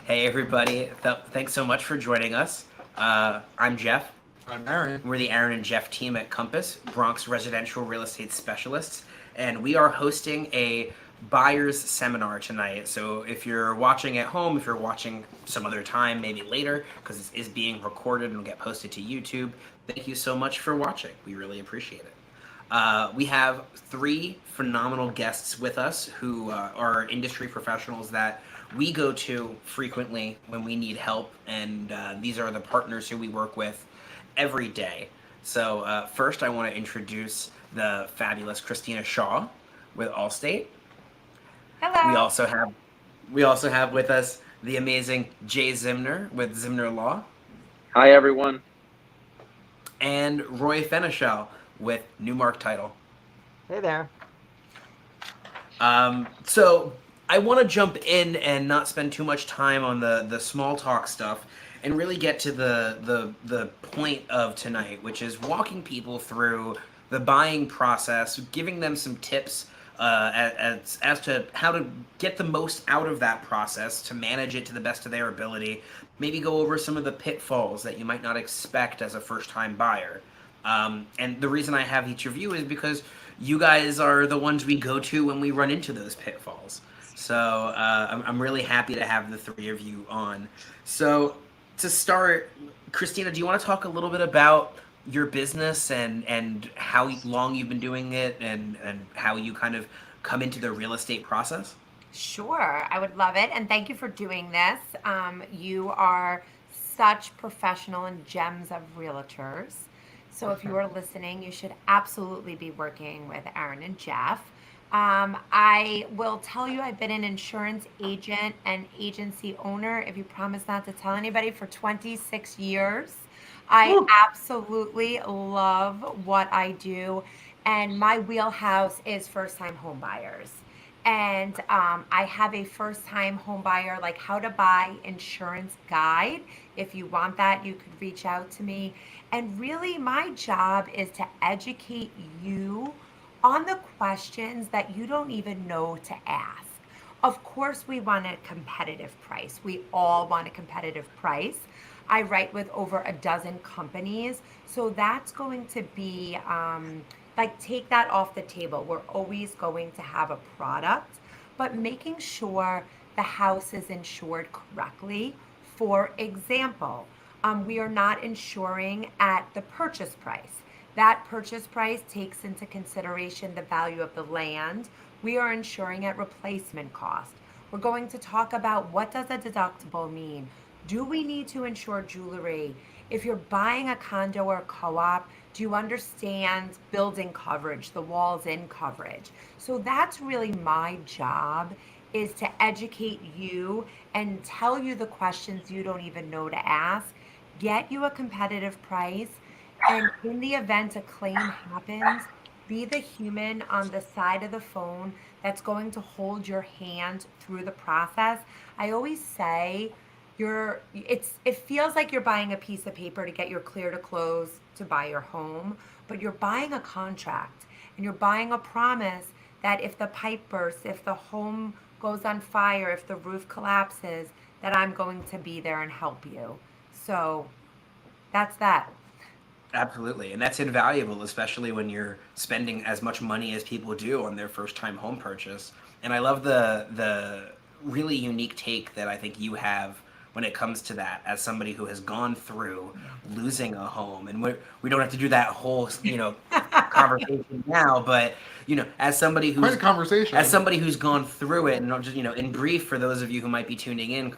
Hey everybody, thanks so much for joining us. I'm Geoff. I'm Aaron. We're the Aaron and Geoff team at Compass, Bronx residential real estate specialists, and we are hosting a buyer's seminar tonight. So if you're watching at home, if you're watching some other time, maybe later, because this is being recorded and will get posted to YouTube, thank you so much for watching. We really appreciate it. We have three phenomenal guests with us who are industry professionals that we go to frequently when we need help, and these are the partners who we work with every day. So first, I want to introduce the fabulous Christina Shaw with Allstate. We Hello. also have we also have with us the amazing Jay Zimner with Zimner Law, Hi, everyone. and Roy Fenichel with Newmark Title. Hey there. So I want to jump in and not spend too much time on the small talk stuff and really get to the point of tonight, which is walking people through the buying process, giving them some tips as to how to get the most out of that process, to manage it to the best of their ability, maybe go over some of the pitfalls that you might not expect as a first-time buyer. And the reason I have each of you is because you guys are the ones we go to when we run into those pitfalls. So I'm really happy to have the three of you on. So to start, Christina, do you want to talk a little bit about your business and how long you've been doing it and how you kind of come into the real estate process? Sure, I would love it. And thank you for doing this. You are such professional and gems of realtors. So if you are listening, you should absolutely be working with Aaron and Geoff. I will tell you, I've been an insurance agent and agency owner, if you promise not to tell anybody, for 26 years. I Woo. absolutely love what I do, and my wheelhouse is first time home buyers. And I have a first time home buyer, like how to buy insurance guide. If you want that, you could reach out to me. And really, my job is to educate you on the questions that you don't even know to ask. Of course, we want a competitive price. We all want a competitive price. I write with over a dozen companies. So that's going to be like, take that off the table. We're always going to have a product, but making sure the house is insured correctly. For example, we are not insuring at the purchase price. That purchase price takes into consideration the value of the land. We are insuring at replacement cost. We're going to talk about, what does a deductible mean? Do we need to insure jewelry? If you're buying a condo or co-op, do you understand building coverage, the walls in coverage? So that's really my job, is to educate you and tell you the questions you don't even know to ask, get you a competitive price, and in the event a claim happens, be the human on the side of the phone that's going to hold your hand through the process. I always say, it feels like you're buying a piece of paper to get your clear to close to buy your home, but you're buying a contract, and you're buying a promise that if the pipe bursts, if the home goes on fire, if the roof collapses, that I'm going to be there and help you. So that's that. Absolutely, and that's invaluable, especially when you're spending as much money as people do on their first time home purchase. And I love the really unique take that I think you have when it comes to that, as somebody who has gone through losing a home. And we don't have to do that whole conversation now, but as somebody Quite a who's conversation. gone through it, and not just in brief, for those of you who might be tuning in,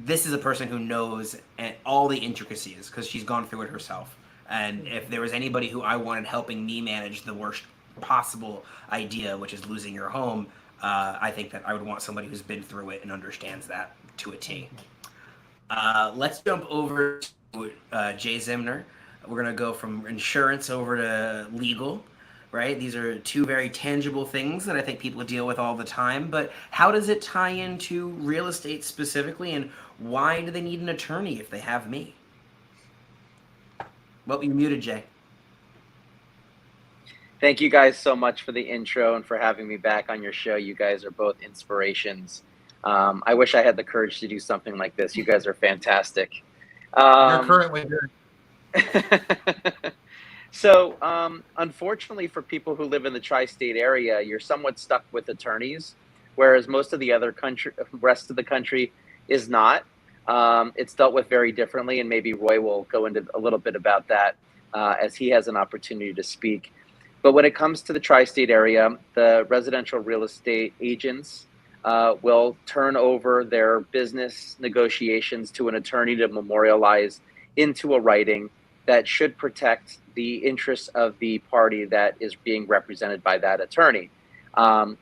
this is a person who knows all the intricacies because she's gone through it herself. And if there was anybody who I wanted helping me manage the worst possible idea, which is losing your home, I think that I would want somebody who's been through it and understands that to a T. Let's jump over to Jay Zimner. We're going to go from insurance over to legal, right? These are two very tangible things that I think people deal with all the time. But how does it tie into real estate specifically, and why do they need an attorney if they have me? Well, you're muted, Jay. Thank you guys so much for the intro and for having me back on your show. You guys are both inspirations. I wish I had the courage to do something like this. You guys are fantastic. You're currently doing. So, unfortunately for people who live in the tri-state area, you're somewhat stuck with attorneys, whereas most of the rest of the country is not. It's dealt with very differently, and maybe Roy will go into a little bit about that as he has an opportunity to speak. But when it comes to the tri-state area, the residential real estate agents will turn over their business negotiations to an attorney to memorialize into a writing that should protect the interests of the party that is being represented by that attorney.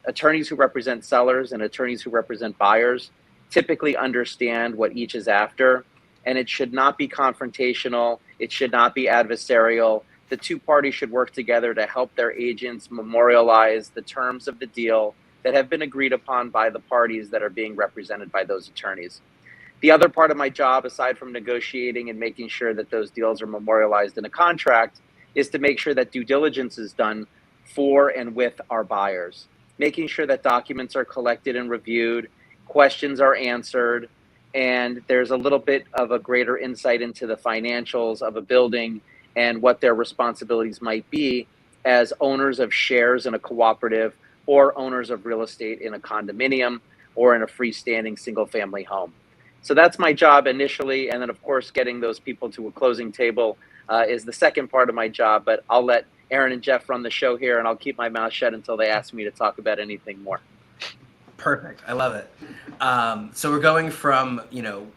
Attorneys who represent sellers and attorneys who represent buyers typically understand what each is after, and it should not be confrontational. It should not be adversarial. The two parties should work together to help their agents memorialize the terms of the deal that have been agreed upon by the parties that are being represented by those attorneys. The other part of my job, aside from negotiating and making sure that those deals are memorialized in a contract, is to make sure that due diligence is done for and with our buyers, making sure that documents are collected and reviewed, questions are answered, and there's a little bit of a greater insight into the financials of a building and what their responsibilities might be as owners of shares in a cooperative or owners of real estate in a condominium or in a freestanding single-family home. So that's my job initially, and then of course getting those people to a closing table is the second part of my job, but I'll let Aaron and Geoff run the show here, and I'll keep my mouth shut until they ask me to talk about anything more. Perfect. I love it. So we're going from,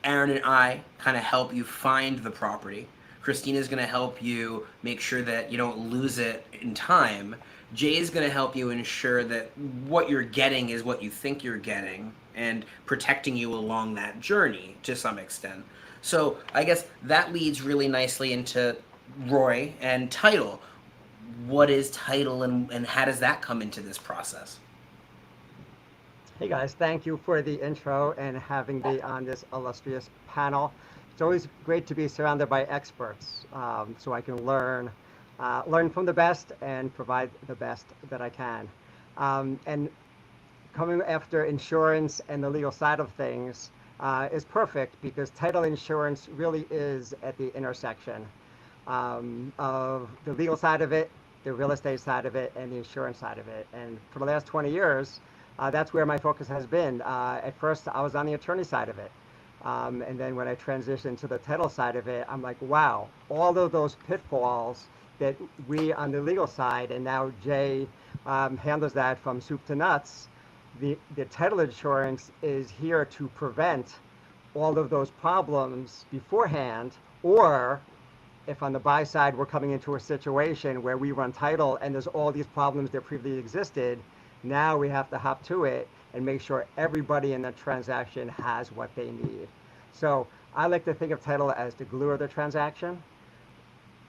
Aaron and I kind of help you find the property. Christina's going to help you make sure that you don't lose it in time. Jay is going to help you ensure that what you're getting is what you think you're getting and protecting you along that journey to some extent. So I guess that leads really nicely into Roy and title. What is title and how does that come into this process? Hey guys, thank you for the intro and having me on this illustrious panel. It's always great to be surrounded by experts, so I can learn from the best and provide the best that I can. And coming after insurance and the legal side of things is perfect because title insurance really is at the intersection of the legal side of it, the real estate side of it, and the insurance side of it. And for the last 20 years, that's where my focus has been. At first, I was on the attorney side of it. And then when I transitioned to the title side of it, I'm like, wow, all of those pitfalls that we on the legal side, and now Jay handles that from soup to nuts, the title insurance is here to prevent all of those problems beforehand, or if on the buy side we're coming into a situation where we run title and there's all these problems that previously existed, now we have to hop to it and make sure everybody in the transaction has what they need. So I like to think of title as the glue of the transaction.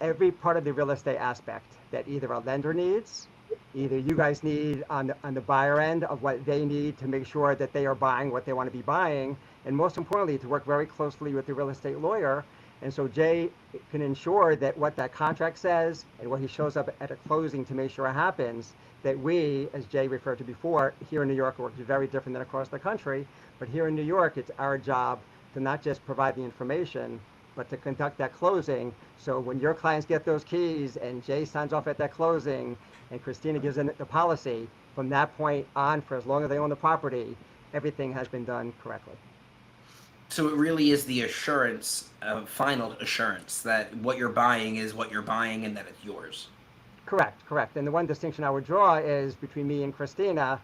Every part of the real estate aspect that either a lender needs, either you guys need on the buyer end of what they need to make sure that they are buying what they want to be buying, and most importantly, to work very closely with the real estate lawyer. And so Jay can ensure that what that contract says and what he shows up at a closing to make sure it happens, that we, as Jay referred to before, here in New York, works very different than across the country, but here in New York, it's our job to not just provide the information, but to conduct that closing. So when your clients get those keys and Jay signs off at that closing and Christina gives in the policy, from that point on, for as long as they own the property, everything has been done correctly. So it really is the assurance, final assurance that what you're buying is what you're buying and that it's yours. Correct. And the one distinction I would draw is between me and Christina,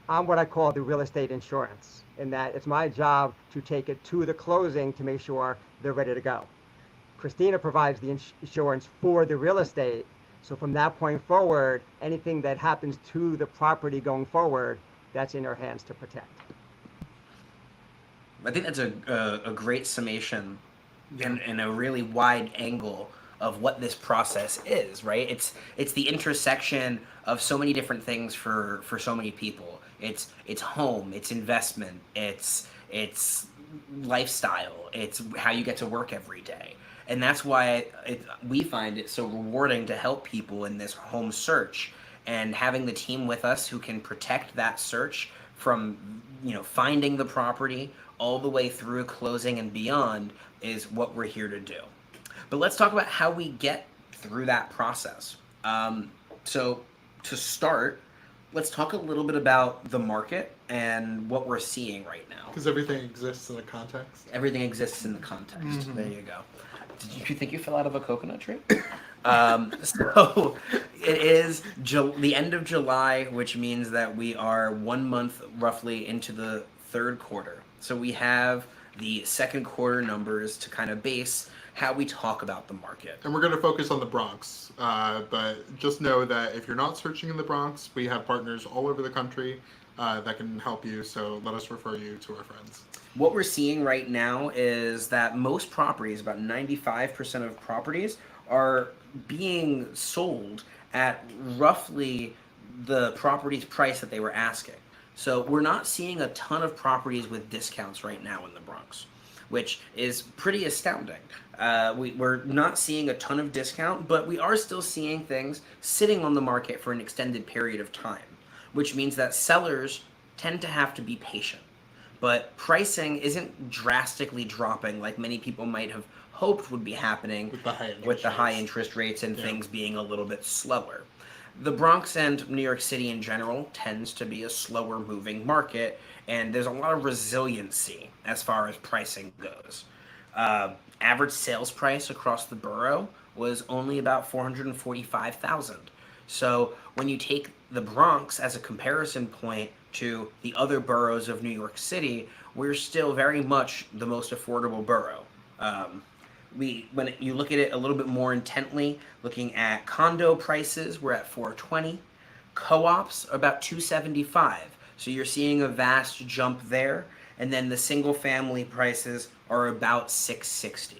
I'm what I call the real estate insurance, in that it's my job to take it to the closing to make sure they're ready to go. Christina provides the insurance for the real estate, so from that point forward, anything that happens to the property going forward, that's in her hands to protect. I think that's a great summation and a really wide angle of what this process is, right? It's the intersection of so many different things for so many people. It's home, it's investment, it's lifestyle, it's how you get to work every day. And that's why we find it so rewarding to help people in this home search, and having the team with us who can protect that search from finding the property all the way through closing and beyond is what we're here to do. But let's talk about how we get through that process. So to start, let's talk a little bit about the market and what we're seeing right now. Because everything exists in a context. Everything exists in the context. Mm-hmm. There you go. Did you think you fell out of a coconut tree? So it is the end of July, which means that we are 1 month roughly into the third quarter. So we have the second quarter numbers to kind of base how we talk about the market. And we're going to focus on the Bronx. But just know that if you're not searching in the Bronx, we have partners all over the country that can help you. So let us refer you to our friends. What we're seeing right now is that most properties, about 95% of properties, are being sold at roughly the property's price that they were asking. So we're not seeing a ton of properties with discounts right now in the Bronx, which is pretty astounding. We're not seeing a ton of discount, but we are still seeing things sitting on the market for an extended period of time, which means that sellers tend to have to be patient. But pricing isn't drastically dropping like many people might have hoped would be happening with the high interest rates and things being a little bit slower. The Bronx and New York City in general tends to be a slower moving market, and there's a lot of resiliency as far as pricing goes. Average sales price across the borough was only about $445,000. So when you take the Bronx as a comparison point to the other boroughs of New York City, we're still very much the most affordable borough. When you look at it a little bit more intently, looking at condo prices, we're at $420. Co-ops are about $275. So you're seeing a vast jump there. And then the single family prices are about $660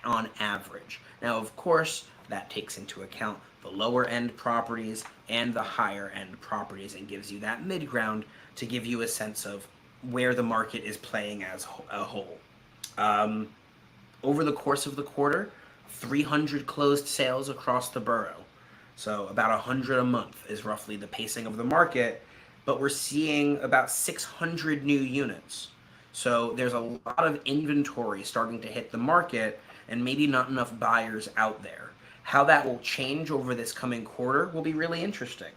on average. Now, of course, that takes into account the lower end properties and the higher end properties and gives you that mid ground to give you a sense of where the market is playing as a whole. Over the course of the quarter, 300 closed sales across the borough. So about 100 a month is roughly the pacing of the market, but we're seeing about 600 new units. So there's a lot of inventory starting to hit the market and maybe not enough buyers out there. How that will change over this coming quarter will be really interesting,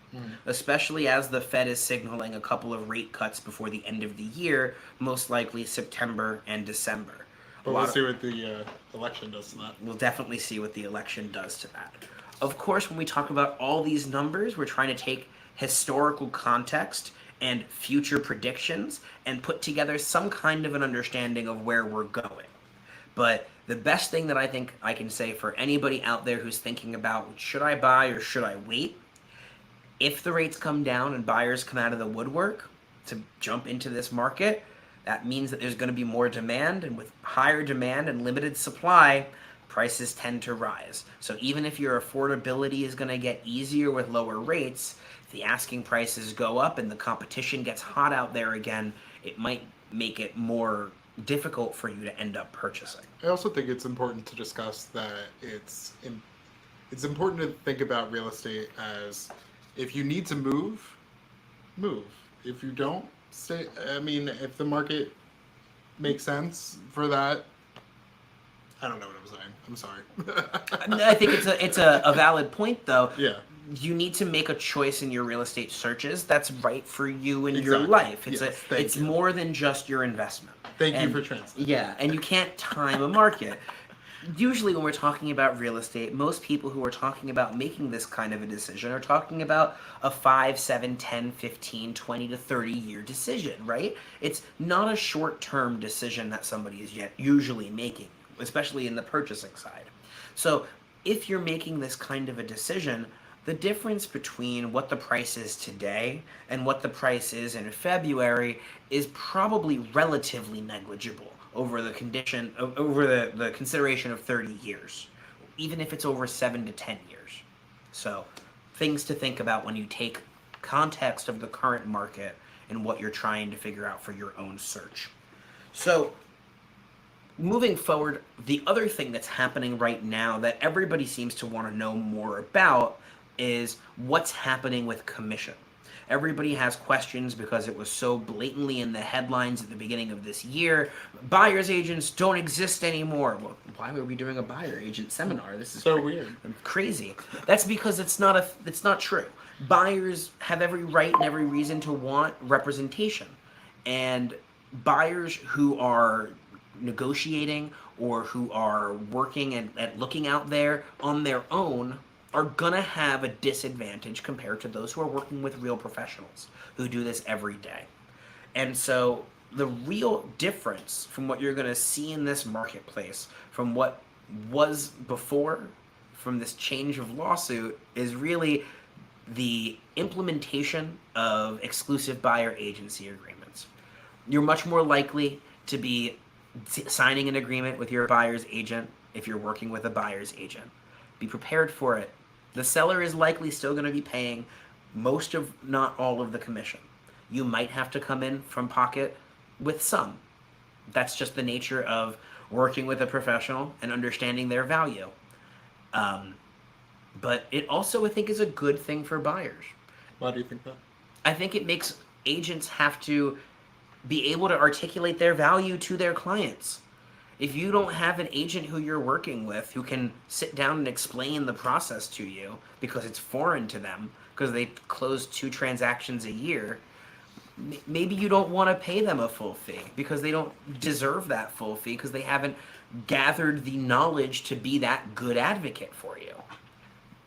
especially as the Fed is signaling a couple of rate cuts before the end of the year, most likely September and December. But we'll see what the election does to that. We'll definitely see what the election does to that. Of course, when we talk about all these numbers, we're trying to take historical context and future predictions and put together some kind of an understanding of where we're going. But the best thing that I think I can say for anybody out there who's thinking about, should I buy or should I wait? If the rates come down and buyers come out of the woodwork to jump into this market, that means that there's going to be more demand, and with higher demand and limited supply, prices tend to rise. So even if your affordability is going to get easier with lower rates, if the asking prices go up and the competition gets hot out there again, it might make it more difficult for you to end up purchasing. I also think it's important to discuss that it's important to think about real estate as, if you need to move. If you don't, stay. I mean, if the market makes sense for that, I don't know what I'm saying. I'm sorry. I think it's a valid point, though. Yeah. You need to make a choice in your real estate searches that's right for you and your life. It's more than just your investment. Thank you for translating. Yeah, and you can't time a market. Usually when we're talking about real estate, most people who are talking about making this kind of a decision are talking about a 5, 7, 10, 15, 20 to 30 year decision, right? It's not a short-term decision that somebody is yet usually making, especially in the purchasing side. So if you're making this kind of a decision, the difference between what the price is today and what the price is in February is probably relatively negligible over the consideration of 30 years, even if it's over 7 to 10 years. So things to think about when you take context of the current market and what you're trying to figure out for your own search. So moving forward, the other thing that's happening right now that everybody seems to want to know more about is what's happening with commission. Everybody has questions because it was so blatantly in the headlines at the beginning of this year. Buyer's agents don't exist anymore. Well, why were we doing a buyer agent seminar? This is So weird. crazy. That's because it's not true. Buyers have every right and every reason to want representation. And buyers who are negotiating or who are working at looking out there on their own are gonna have a disadvantage compared to those who are working with real professionals who do this every day. And so the real difference from what you're gonna see in this marketplace from what was before, from this change of lawsuit, is really the implementation of exclusive buyer agency agreements. You're much more likely to be signing an agreement with your buyer's agent if you're working with a buyer's agent. Be prepared for it. The seller is likely still going to be paying most of, not all of the commission. You might have to come in from pocket with some. That's just the nature of working with a professional and understanding their value. But it also, I think, is a good thing for buyers. Why do you think that? I think it makes agents have to be able to articulate their value to their clients. If you don't have an agent who you're working with who can sit down and explain the process to you because it's foreign to them, because they close 2 transactions a year, maybe you don't want to pay them a full fee because they don't deserve that full fee because they haven't gathered the knowledge to be that good advocate for you.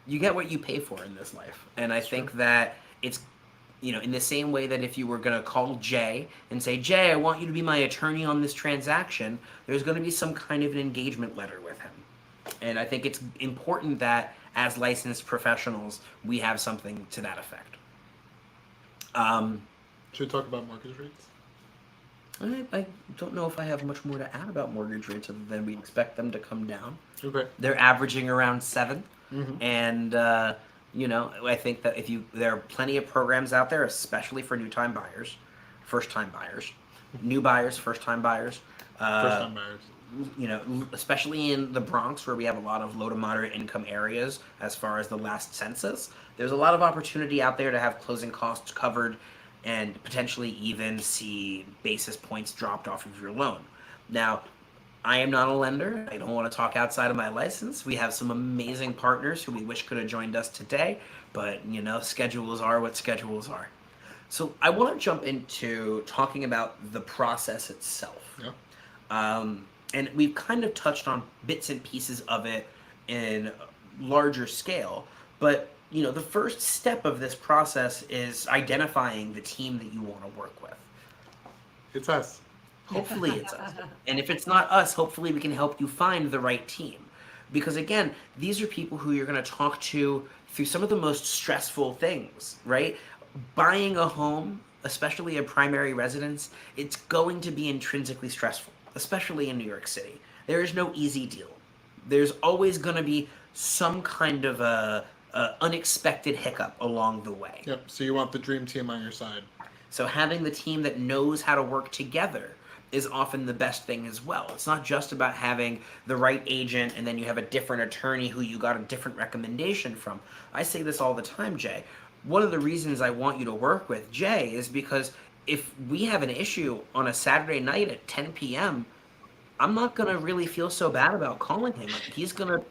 You get what you pay for in this life. And I think that it's, in the same way that if you were going to call Jay and say, Jay, I want you to be my attorney on this transaction, there's going to be some kind of an engagement letter with him. And I think it's important that as licensed professionals, we have something to that effect. Should we talk about mortgage rates? I don't know if I have much more to add about mortgage rates other than we expect them to come down. Okay. They're averaging around 7. Mm-hmm. And, I think that there are plenty of programs out there, especially for new-time buyers, first-time buyers, new buyers, first-time buyers. First-time buyers. Especially in the Bronx, where we have a lot of low to moderate income areas as far as the last census, there's a lot of opportunity out there to have closing costs covered and potentially even see basis points dropped off of your loan. Now, I am not a lender. I don't want to talk outside of my license. We have some amazing partners who we wish could have joined us today, but schedules are what schedules are. So I want to jump into talking about the process itself. Yeah. And we've kind of touched on bits and pieces of it in larger scale, but the first step of this process is identifying the team that you want to work with. It's us. Hopefully it's us. And if it's not us, hopefully we can help you find the right team. Because again, these are people who you're going to talk to through some of the most stressful things, right? Buying a home, especially a primary residence, it's going to be intrinsically stressful, especially in New York City. There is no easy deal. There's always going to be some kind of a unexpected hiccup along the way. Yep. So you want the dream team on your side. So having the team that knows how to work together is often the best thing as well. It's not just about having the right agent and then you have a different attorney who you got a different recommendation from. I say this all the time, Jay. One of the reasons I want you to work with Jay is because if we have an issue on a Saturday night at 10 p.m., I'm not gonna really feel so bad about calling him. He's gonna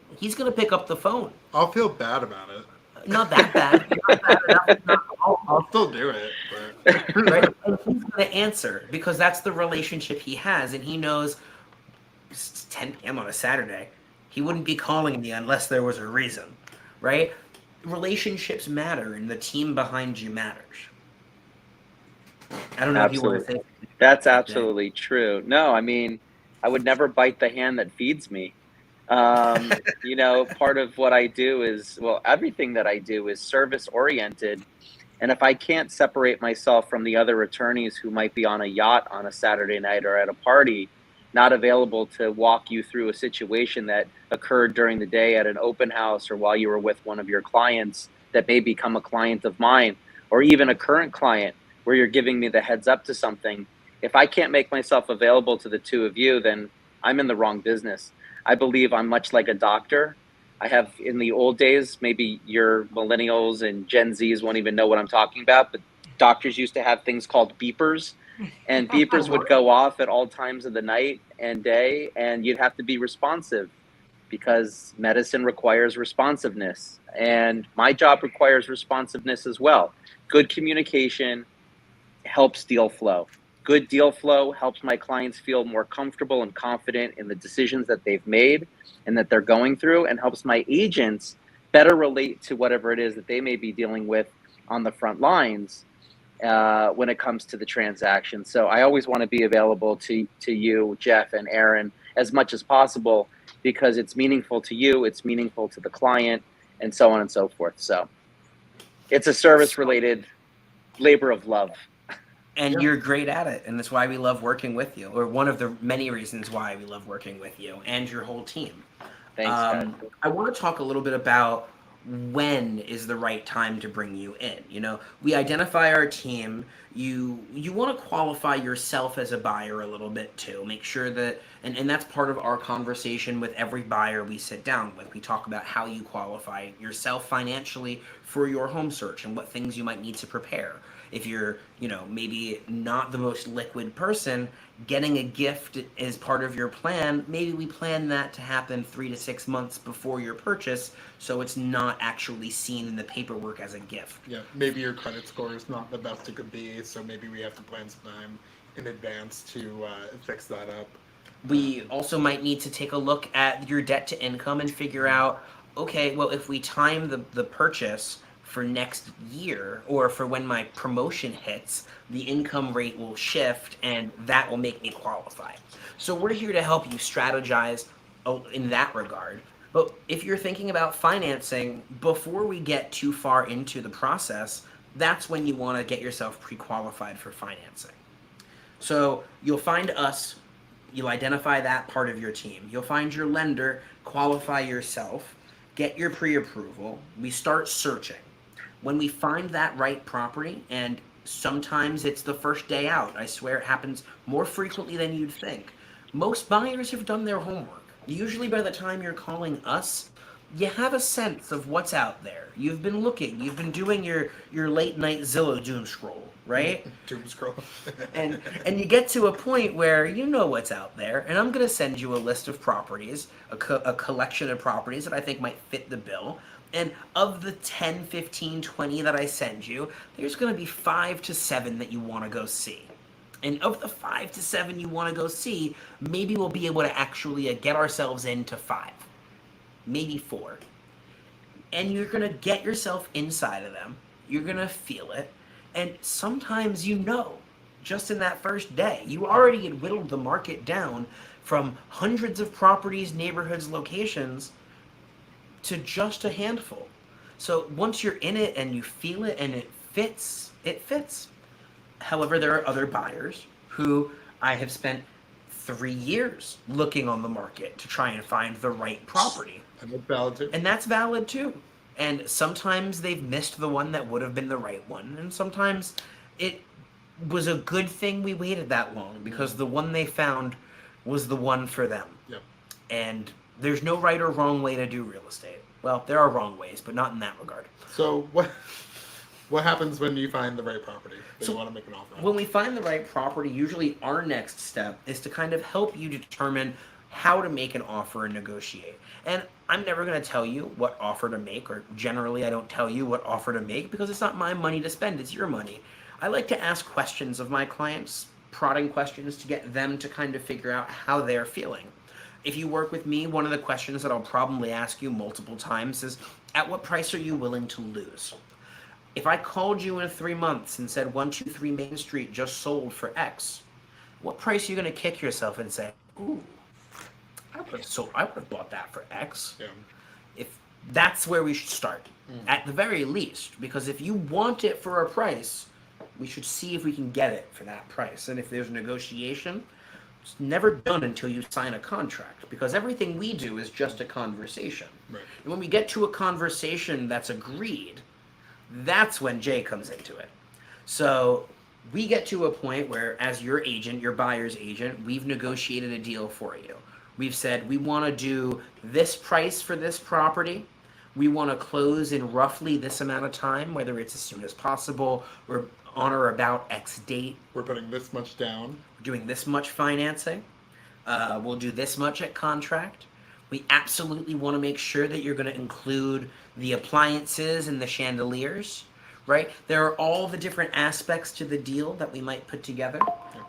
pick up the phone. I'll feel bad about it. Not that bad. Not bad enough. I'll still do it. But... Right? And he's gonna answer because that's the relationship he has, and he knows it's 10 p.m. on a Saturday. He wouldn't be calling me unless there was a reason, right? Relationships matter, and the team behind you matters. I don't know if you want to say. That's absolutely true. No, I mean, I would never bite the hand that feeds me. Part of what I do is, everything that I do is service oriented. And if I can't separate myself from the other attorneys who might be on a yacht on a Saturday night or at a party, not available to walk you through a situation that occurred during the day at an open house or while you were with one of your clients that may become a client of mine, or even a current client where you're giving me the heads up to something, if I can't make myself available to the two of you, then I'm in the wrong business. I believe I'm much like a doctor. I have, in the old days, maybe your millennials and Gen Zs won't even know what I'm talking about, but doctors used to have things called beepers, and beepers would go off at all times of the night and day, and you'd have to be responsive because medicine requires responsiveness. And my job requires responsiveness as well. Good communication helps deal flow. Good deal flow helps my clients feel more comfortable and confident in the decisions that they've made and that they're going through, and helps my agents better relate to whatever it is that they may be dealing with on the front lines when it comes to the transaction. So I always want to be available to you, Geoff and Aaron, as much as possible, because it's meaningful to you, it's meaningful to the client, and so on and so forth. So it's a service-related labor of love. And you're great at it, and that's why we love working with you, or one of the many reasons why we love working with you and your whole team. Thanks, guys. I want to talk a little bit about when is the right time to bring you in. You know, we identify our team. You want to qualify yourself as a buyer a little bit too. Make sure that, and that's part of our conversation with every buyer we sit down with. We talk about how you qualify yourself financially for your home search and what things you might need to prepare. If you're, you know, maybe not the most liquid person, getting a gift is part of your plan. Maybe we plan that to happen 3 to 6 months before your purchase, so it's not actually seen in the paperwork as a gift. Yeah, maybe your credit score is not the best it could be, so maybe we have to plan some time in advance to fix that up. We also might need to take a look at your debt to income and figure out, okay, well, if we time the purchase for next year, or for when my promotion hits, the income rate will shift and that will make me qualify. So we're here to help you strategize in that regard. But if you're thinking about financing, before we get too far into the process, that's when you want to get yourself pre-qualified for financing. So you'll find us, you'll identify that part of your team. You'll find your lender, qualify yourself, get your pre-approval. We start searching. When we find that right property, and sometimes it's the first day out, I swear it happens more frequently than you'd think. Most buyers have done their homework. Usually by the time you're calling us, you have a sense of what's out there. You've been looking, you've been doing your late night Zillow doom scroll, right? Doom scroll. and you get to a point where you know what's out there, and I'm going to send you a list of properties, a collection of properties that I think might fit the bill. And of the 10, 15, 20 that I send you, there's going to be 5 to 7 that you want to go see. And of the 5 to 7 you want to go see, maybe we'll be able to actually get ourselves into 5, maybe 4. And you're going to get yourself inside of them. You're going to feel it. And sometimes you know, just in that first day, you already had whittled the market down from hundreds of properties, neighborhoods, locations, to just a handful. So once you're in it and you feel it and it fits, it fits. However, there are other buyers who I have spent 3 years looking on the market to try and find the right property. And that's valid too. And that's valid too. And sometimes they've missed the one that would have been the right one. And sometimes it was a good thing we waited that long, because the one they found was the one for them. Yep. And there's no right or wrong way to do real estate. Well, there are wrong ways, but not in that regard. So what happens when you find the right property that you want to make an offer on? When we find the right property, usually our next step is to kind of help you determine how to make an offer and negotiate. And I'm never going to tell you what offer to make, or generally I don't tell you what offer to make, because it's not my money to spend, it's your money. I like to ask questions of my clients, prodding questions to get them to kind of figure out how they're feeling. If you work with me, one of the questions that I'll probably ask you multiple times is, at what price are you willing to lose? If I called you in 3 months and said 123 Main Street just sold for X, what price are you going to kick yourself and say, ooh, I would have bought that for X? Yeah. If that's where we should start, at the very least, because if you want it for a price, we should see if we can get it for that price. And if there's negotiation, it's never done until you sign a contract, because everything we do is just a conversation. Right. And when we get to a conversation that's agreed, that's when Jay comes into it. So we get to a point where, as your agent, your buyer's agent, we've negotiated a deal for you. We've said we want to do this price for this property. We want to close in roughly this amount of time, whether it's as soon as possible or on or about X date. We're putting this much down. We're doing this much financing. We'll do this much at contract. We absolutely want to make sure that you're going to include the appliances and the chandeliers, right? There are all the different aspects to the deal that we might put together.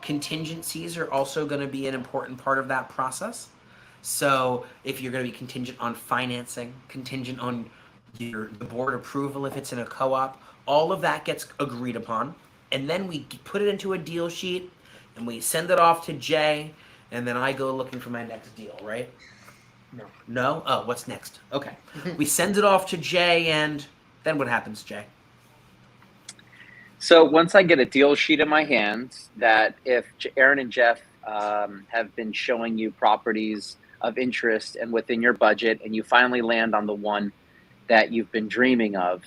Contingencies are also going to be an important part of that process. So if you're going to be contingent on financing, contingent on the board approval if it's in a co-op, all of that gets agreed upon. And then we put it into a deal sheet and we send it off to Jay, and then I go looking for my next deal, right? No. No? Oh, what's next? Okay. We send it off to Jay, and then what happens, Jay? So once I get a deal sheet in my hands, that if Aaron and Geoff have been showing you properties of interest and within your budget, and you finally land on the one that you've been dreaming of,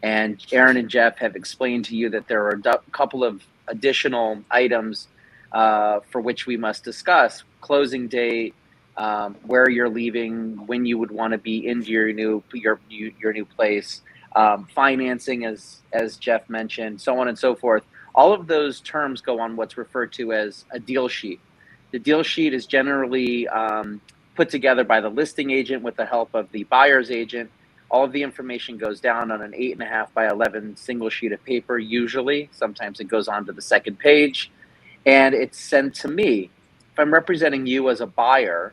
and Aaron and Geoff have explained to you that there are a couple of additional items for which we must discuss: closing date, where you're leaving, when you would want to be into your new place, financing, as Geoff mentioned, so on and so forth. All of those terms go on what's referred to as a deal sheet. The deal sheet is generally put together by the listing agent with the help of the buyer's agent. All of the information goes down on an 8.5 by 11 single sheet of paper, usually. Sometimes it goes on to the second page, and it's sent to me. If I'm representing you as a buyer,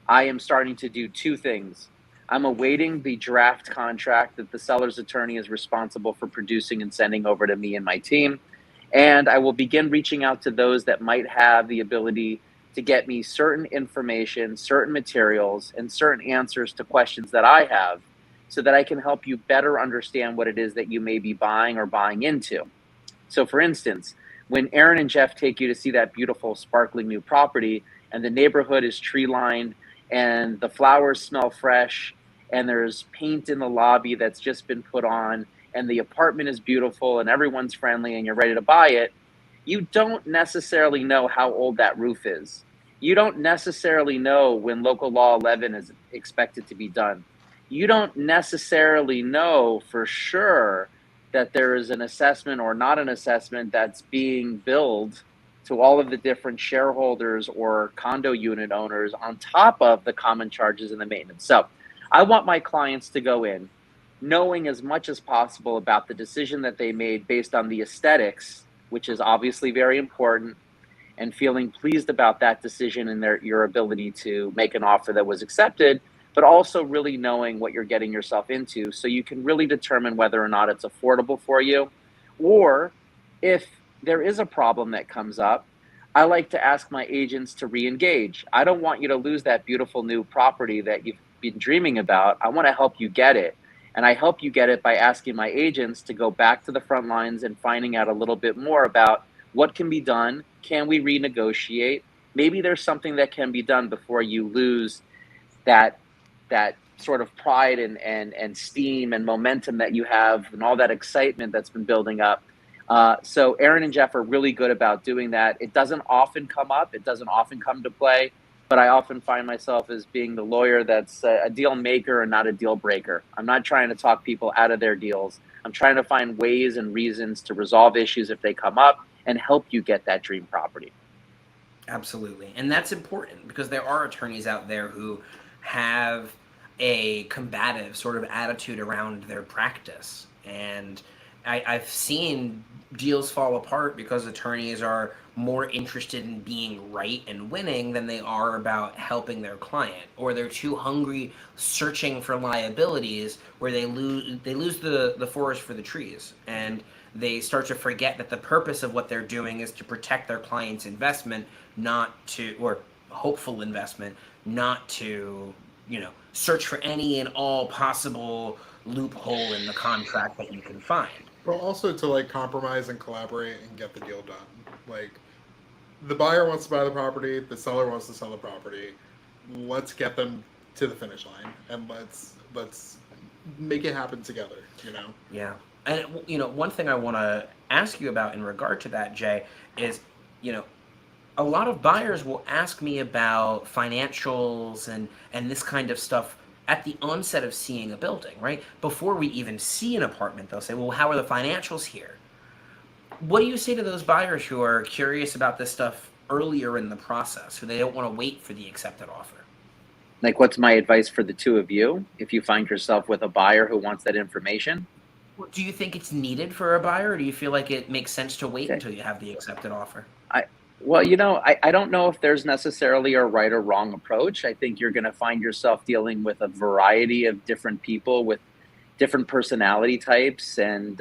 I am starting to do two things. I'm awaiting the draft contract that the seller's attorney is responsible for producing and sending over to me and my team. And I will begin reaching out to those that might have the ability to get me certain information, certain materials, and certain answers to questions that I have, so that I can help you better understand what it is that you may be buying or buying into. So for instance, when Aaron and Geoff take you to see that beautiful, sparkling new property, and the neighborhood is tree lined, and the flowers smell fresh, and there's paint in the lobby that's just been put on, and the apartment is beautiful, and everyone's friendly, and you're ready to buy it, you don't necessarily know how old that roof is. You don't necessarily know when local law 11 is expected to be done. You don't necessarily know for sure that there is an assessment or not an assessment that's being billed to all of the different shareholders or condo unit owners on top of the common charges and the maintenance. So I want my clients to go in knowing as much as possible about the decision that they made based on the aesthetics, which is obviously very important, and feeling pleased about that decision and your ability to make an offer that was accepted, but also really knowing what you're getting yourself into, so you can really determine whether or not it's affordable for you. Or if there is a problem that comes up, I like to ask my agents to re-engage. I don't want you to lose that beautiful new property that you've been dreaming about. I want to help you get it. And I help you get it by asking my agents to go back to the front lines and finding out a little bit more about what can be done. Can we renegotiate? Maybe there's something that can be done before you lose that sort of pride and steam and momentum that you have, and all that excitement that's been building up. So Aaron and Geoff are really good about doing that. It doesn't often come up. It doesn't often come to play. But I often find myself as being the lawyer that's a deal maker and not a deal breaker. I'm not trying to talk people out of their deals. I'm trying to find ways and reasons to resolve issues if they come up and help you get that dream property. Absolutely. And that's important, because there are attorneys out there who have a combative sort of attitude around their practice. And I've seen deals fall apart because attorneys are more interested in being right and winning than they are about helping their client, or they're too hungry searching for liabilities where they lose the forest for the trees, and they start to forget that the purpose of what they're doing is to protect their client's investment, or hopeful investment, not to, search for any and all possible loophole in the contract that you can find. But also to compromise and collaborate and get the deal done. The buyer wants to buy the property, the seller wants to sell the property. Let's get them to the finish line, and let's make it happen together. Yeah. And one thing I want to ask you about in regard to that, Jay, is a lot of buyers will ask me about financials and this kind of stuff at the onset of seeing a building, right? Before we even see an apartment, they'll say, well, how are the financials here? What do you say to those buyers who are curious about this stuff earlier in the process, who they don't want to wait for the accepted offer? Like, what's my advice for the two of you if you find yourself with a buyer who wants that information? Do you think it's needed for a buyer, or do you feel like it makes sense to wait Okay. until you have the accepted offer? Well, I don't know if there's necessarily a right or wrong approach. I think you're going to find yourself dealing with a variety of different people with different personality types and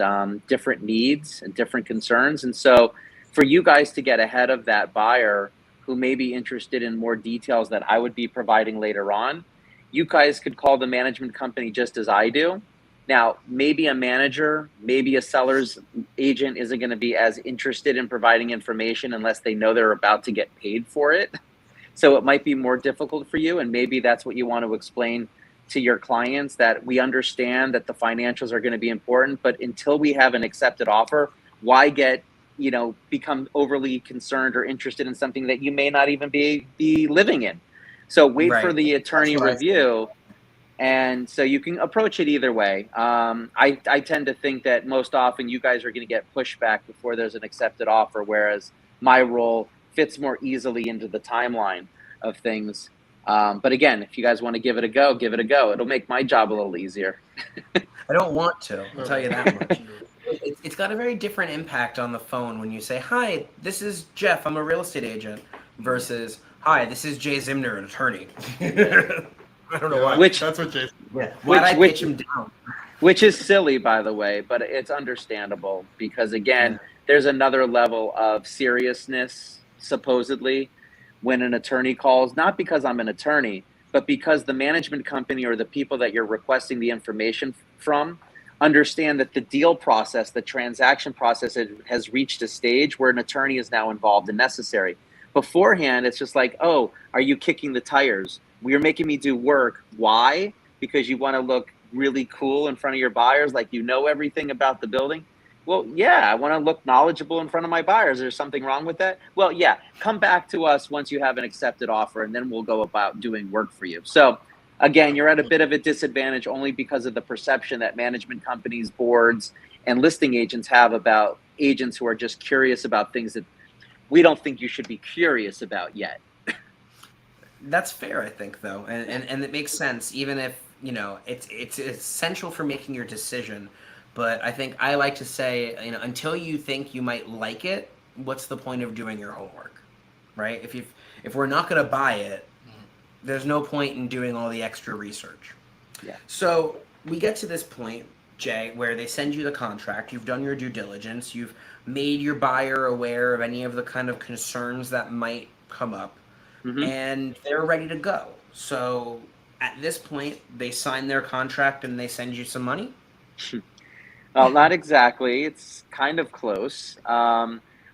different needs and different concerns. And so for you guys to get ahead of that buyer who may be interested in more details that I would be providing later on, you guys could call the management company just as I do. Now, maybe a manager, maybe a seller's agent isn't going to be as interested in providing information unless they know they're about to get paid for it. So it might be more difficult for you. And maybe that's what you want to explain to your clients, that we understand that the financials are going to be important, but until we have an accepted offer, why get, become overly concerned or interested in something that you may not even be living in? So wait for Right. the attorney That's what I review. And so you can approach it either way. I tend to think that most often you guys are going to get pushback before there's an accepted offer, whereas my role fits more easily into the timeline of things. But again, if you guys want to give it a go, give it a go. It'll make my job a little easier. I don't want to, I'll tell you that much. No. It's got a very different impact on the phone when you say, "Hi, this is Geoff, I'm a real estate agent," versus, "Hi, this is Jay Zimner, an attorney." I don't know why. That's what Jason. Yeah. Why'd I pitch him down? Which is silly, by the way, but it's understandable because, again, there's another level of seriousness, supposedly, when an attorney calls, not because I'm an attorney, but because the management company or the people that you're requesting the information from understand that the deal process, the transaction process, has reached a stage where an attorney is now involved and necessary. Beforehand, it's just like, oh, are you kicking the tires? You're making me do work. Why? Because you want to look really cool in front of your buyers, like you know everything about the building. Well, yeah, I want to look knowledgeable in front of my buyers. Is there something wrong with that? Well, yeah, come back to us once you have an accepted offer, and then we'll go about doing work for you. So again, you're at a bit of a disadvantage only because of the perception that management companies, boards, and listing agents have about agents who are just curious about things that we don't think you should be curious about yet. That's fair, I think, though, and it makes sense, even if it's essential for making your decision. But I think I like to say, until you think you might like it, what's the point of doing your homework, right? If we're not going to buy it, there's no point in doing all the extra research. Yeah. So we get to this point, Jay, where they send you the contract. You've done your due diligence. You've made your buyer aware of any of the kind of concerns that might come up. Mm-hmm. And they're ready to go. So at this point, they sign their contract and they send you some money? Well, not exactly. It's kind of close.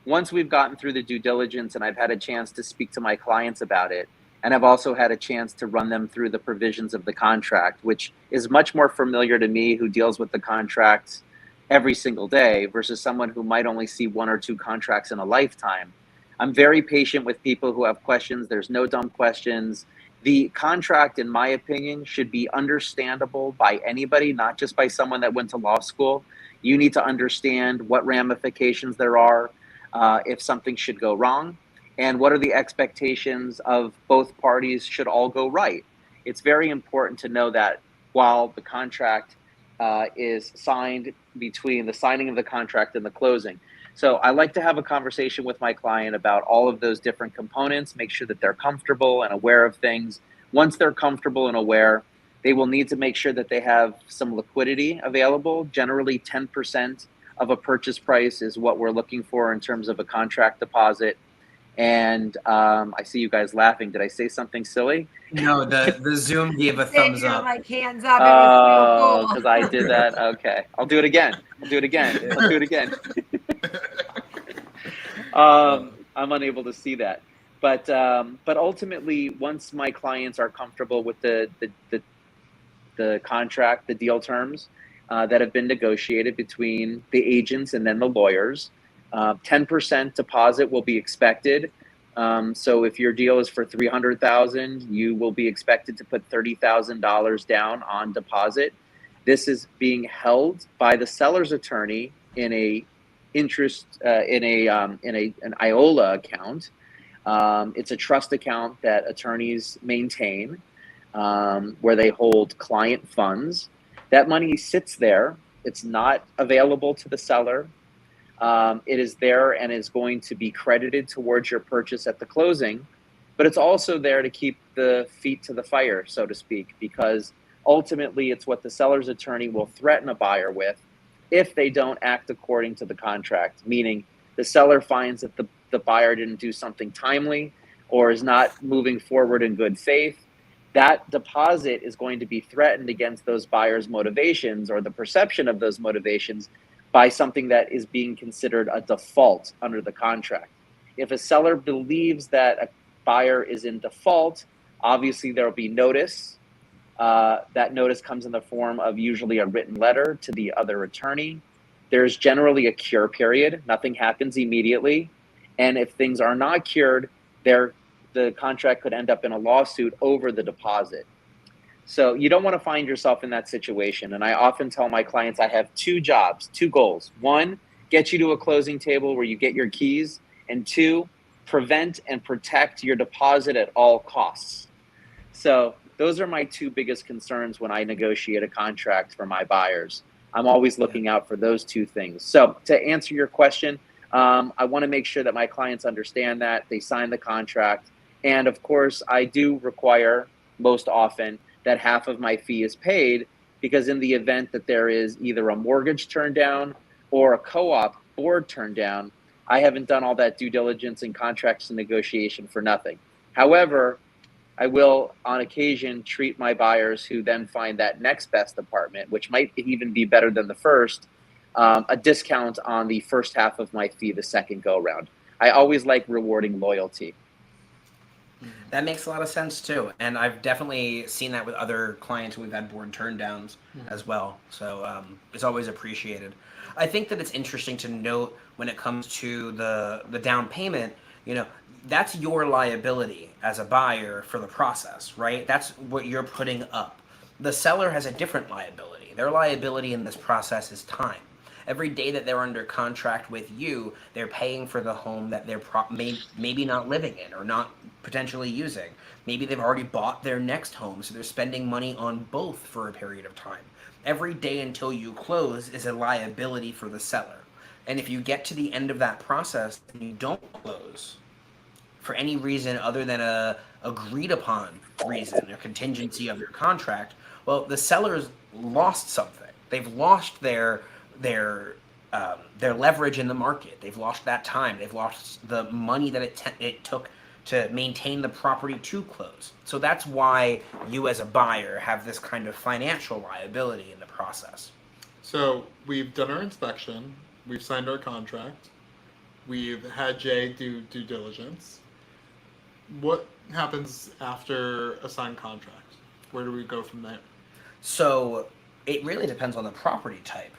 Once we've gotten through the due diligence and I've had a chance to speak to my clients about it, and I've also had a chance to run them through the provisions of the contract, which is much more familiar to me, who deals with the contracts every single day versus someone who might only see one or two contracts in a lifetime. I'm very patient with people who have questions. There's no dumb questions. The contract, in my opinion, should be understandable by anybody, not just by someone that went to law school. You need to understand what ramifications there are if something should go wrong, and what are the expectations of both parties should all go right. It's very important to know that while the contract is signed, between the signing of the contract and the closing. So I like to have a conversation with my client about all of those different components, make sure that they're comfortable and aware of things. Once they're comfortable and aware, they will need to make sure that they have some liquidity available. Generally, 10% of a purchase price is what we're looking for in terms of a contract deposit. And I see you guys laughing. Did I say something silly? No, the Zoom gave a thumbs up. Like hands up. It was so cool. Because I did that? Okay. I'll do it again. I'll do it again. I'm unable to see that. But ultimately, once my clients are comfortable with the contract, the deal terms that have been negotiated between the agents and then the lawyers, 10% deposit will be expected. So if your deal is for $300,000, you will be expected to put $30,000 down on deposit. This is being held by the seller's attorney in a interest in an IOLA account. It's a trust account that attorneys maintain, where they hold client funds. That money sits there. It's not available to the seller. It is there and is going to be credited towards your purchase at the closing, but it's also there to keep the feet to the fire, so to speak, because ultimately it's what the seller's attorney will threaten a buyer with if they don't act according to the contract, meaning the seller finds that the buyer didn't do something timely or is not moving forward in good faith. That deposit is going to be threatened against those buyers' motivations or the perception of those motivations by something that is being considered a default under the contract. If a seller believes that a buyer is in default, obviously there will be notice. That notice comes in the form of usually a written letter to the other attorney. There's generally a cure period. Nothing happens immediately. And if things are not cured, the contract could end up in a lawsuit over the deposit. So you don't want to find yourself in that situation. And I often tell my clients I have two jobs, two goals. One, get you to a closing table where you get your keys. And two, prevent and protect your deposit at all costs. So those are my two biggest concerns when I negotiate a contract for my buyers. I'm always looking out for those two things. So to answer your question, I want to make sure that my clients understand that they sign the contract. And of course, I do require most often that half of my fee is paid, because in the event that there is either a mortgage turned down or a co-op board turned down, I haven't done all that due diligence and contracts and negotiation for nothing. However, I will on occasion treat my buyers who then find that next best apartment, which might even be better than the first, a discount on the first half of my fee the second go round. I always like rewarding loyalty. That makes a lot of sense too, and I've definitely seen that with other clients who we've had board turn downs as well. So it's always appreciated. I think that it's interesting to note when it comes to the down payment. That's your liability as a buyer for the process, right? That's what you're putting up. The seller has a different liability. Their liability in this process is time. Every day that they're under contract with you, they're paying for the home that they're maybe not living in or not potentially using. Maybe they've already bought their next home, so they're spending money on both for a period of time. Every day until you close is a liability for the seller. And if you get to the end of that process and you don't close for any reason other than a agreed upon reason, a contingency of your contract, well, the seller's lost something. They've lost their leverage in the market. They've lost that time. They've lost the money that it took to maintain the property to close. So that's why you as a buyer have this kind of financial liability in the process. So we've done our inspection, we've signed our contract, we've had Jay do due diligence. What happens after a signed contract? Where do we go from there? So it really depends on the property type.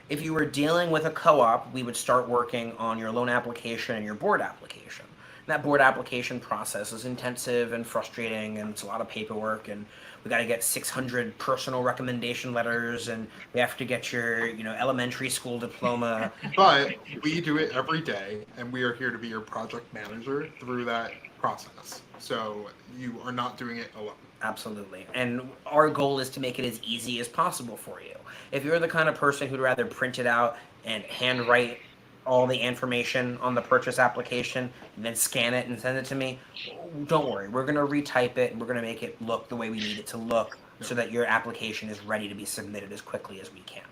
If you were dealing with a co-op, we would start working on your loan application and your board application. And that board application process is intensive and frustrating, and it's a lot of paperwork, and we got to get 600 personal recommendation letters, and we have to get your elementary school diploma. But we do it every day, and we are here to be your project manager through that process. So you are not doing it alone. Absolutely. And our goal is to make it as easy as possible for you. If you're the kind of person who'd rather print it out and handwrite all the information on the purchase application and then scan it and send it to me, don't worry. We're going to retype it and we're going to make it look the way we need it to look so that your application is ready to be submitted as quickly as we can.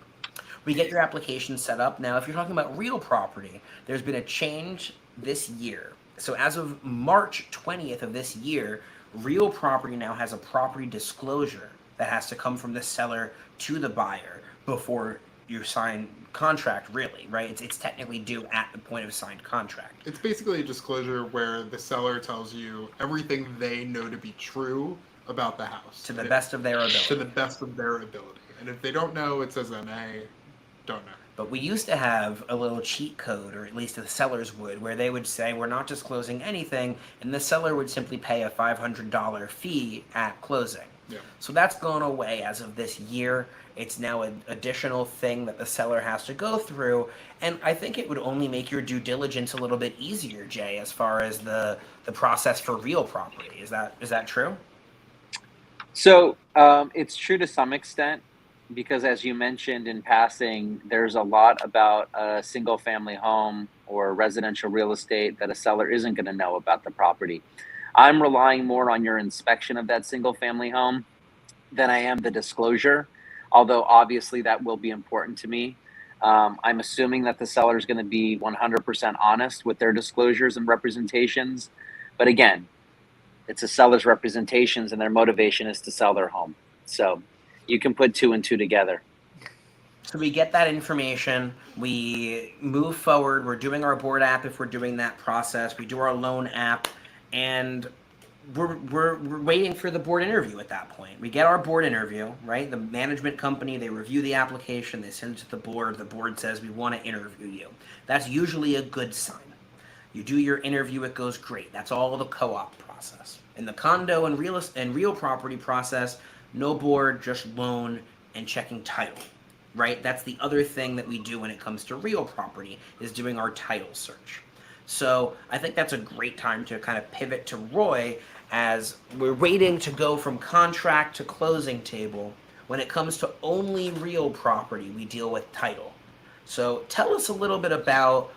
We get your application set up. Now, if you're talking about real property, there's been a change this year. So as of March 20th of this year, real property now has a property disclosure that has to come from the seller to the buyer before you sign contract, really, right? It's technically due at the point of signed contract. It's basically a disclosure where the seller tells you everything they know to be true about the house. To the best of their ability. To the best of their ability. And if they don't know, it says NA, don't know. But we used to have a little cheat code, or at least the sellers would, where they would say, we're not disclosing anything, and the seller would simply pay a $500 fee at closing. Yeah. So that's gone away as of this year. It's now an additional thing that the seller has to go through, and I think it would only make your due diligence a little bit easier, Jay, as far as the process for real property. Is that true? So it's true to some extent because, as you mentioned in passing, there's a lot about a single family home or residential real estate that a seller isn't going to know about the property. I'm relying more on your inspection of that single family home than I am the disclosure, although obviously that will be important to me. I'm assuming that the seller is going to be 100% honest with their disclosures and representations. But again, it's a seller's representations and their motivation is to sell their home. So you can put two and two together. So we get that information, we move forward, we're doing our board app if we're doing that process, we do our loan app, and we're waiting for the board interview at that point. We get our board interview, right? The management company, they review the application, they send it to the board says we want to interview you. That's usually a good sign. You do your interview, it goes great. That's all the co-op process. In the condo and real property process, no board, just loan and checking title, right? That's the other thing that we do when it comes to real property, is doing our title search. So I think that's a great time to kind of pivot to Roy, as we're waiting to go from contract to closing table. When it comes to only real property, we deal with title. So tell us a little bit about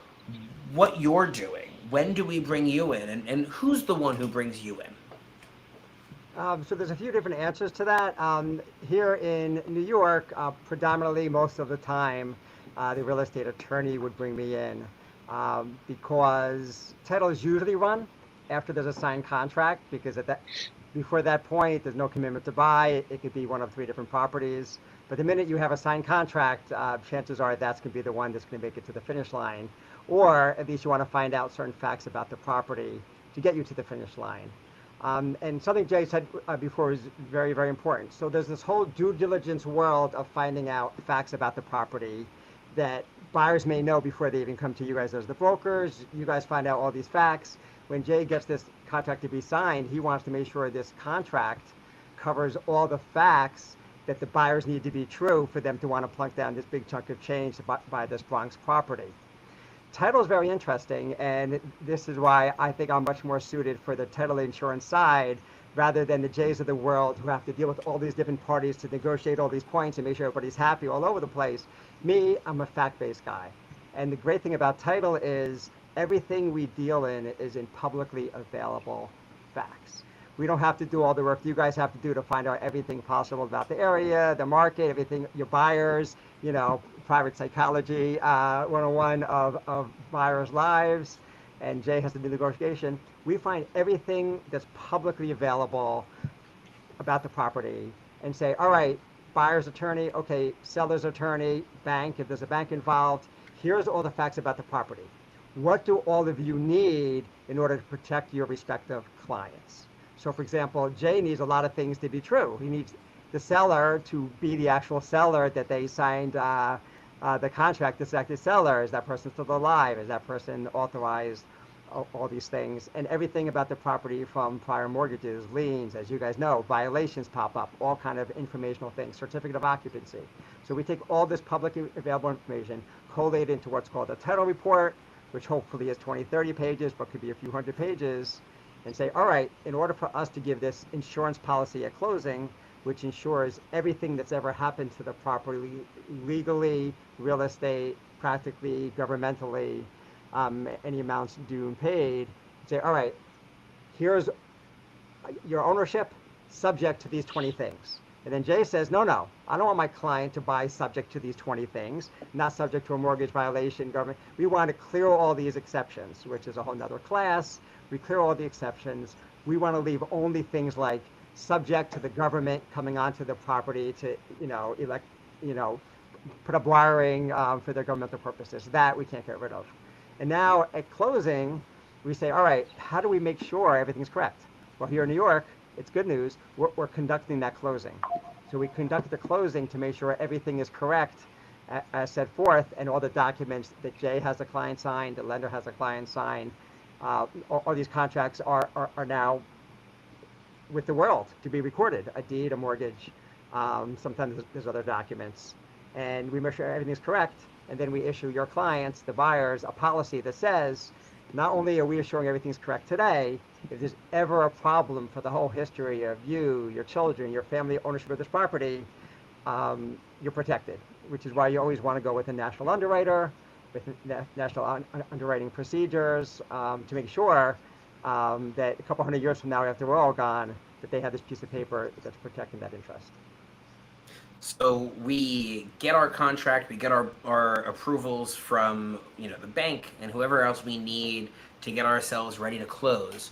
what you're doing. When do we bring you in, and who's the one who brings you in? So there's a few different answers to that. Here in New York, predominantly most of the time, the real estate attorney would bring me in, because title is usually run after there's a signed contract, because before that point, there's no commitment to buy. It could be one of three different properties. But the minute you have a signed contract, chances are that's going to be the one that's going to make it to the finish line. Or at least you want to find out certain facts about the property to get you to the finish line. And something Jay said before is very, very important. So there's this whole due diligence world of finding out facts about the property that buyers may know before they even come to you guys as the brokers. You guys find out all these facts. When Jay gets this contract to be signed, he wants to make sure this contract covers all the facts that the buyers need to be true for them to want to plunk down this big chunk of change to buy this Bronx property. Title is very interesting, and this is why I think I'm much more suited for the title insurance side rather than the Jays of the world who have to deal with all these different parties to negotiate all these points and make sure everybody's happy all over the place. Me, I'm a fact-based guy. And the great thing about title is everything we deal in is in publicly available facts. We don't have to do all the work you guys have to do to find out everything possible about the area, the market, everything, your buyers, private psychology 101 of buyers' lives, and Jay has to do negotiation. We find everything that's publicly available about the property and say, all right, buyer's attorney, okay, seller's attorney, bank, if there's a bank involved, here's all the facts about the property. What do all of you need in order to protect your respective clients? So, for example, Jay needs a lot of things to be true. He needs the seller to be the actual seller that they signed the contract to select the seller. Is that person still alive? Is that person authorized? All these things, and everything about the property from prior mortgages, liens, as you guys know, violations pop up, all kind of informational things, certificate of occupancy. So we take all this publicly available information, collate into what's called a title report, which hopefully is 20, 30 pages, but could be a few hundred pages, and say, all right, in order for us to give this insurance policy at closing, which ensures everything that's ever happened to the property legally, real estate, practically, governmentally, any amounts due and paid, say, all right, here's your ownership subject to these 20 things. And then Jay says, no, I don't want my client to buy subject to these 20 things, not subject to a mortgage violation, government. We want to clear all these exceptions, which is a whole nother class. We clear all the exceptions. We want to leave only things like subject to the government coming onto the property to, put up wiring for their governmental purposes. That we can't get rid of. And now at closing, we say, all right, how do we make sure everything's correct? Well, here in New York, it's good news. We're conducting that closing. So we conduct the closing to make sure everything is correct as set forth, and all the documents that Jay has the client sign, the lender has the client sign, all these contracts are now with the world to be recorded, a deed, a mortgage. Sometimes there's other documents. And we make sure everything's correct. And then we issue your clients, the buyers, a policy that says, not only are we assuring everything's correct today, if there's ever a problem for the whole history of you, your children, your family ownership of this property, you're protected, which is why you always want to go with a national underwriter, with national underwriting procedures, to make sure that a couple hundred years from now, after we're all gone, that they have this piece of paper that's protecting that interest. So we get our contract, we get our approvals from, you know, the bank and whoever else we need to get ourselves ready to close.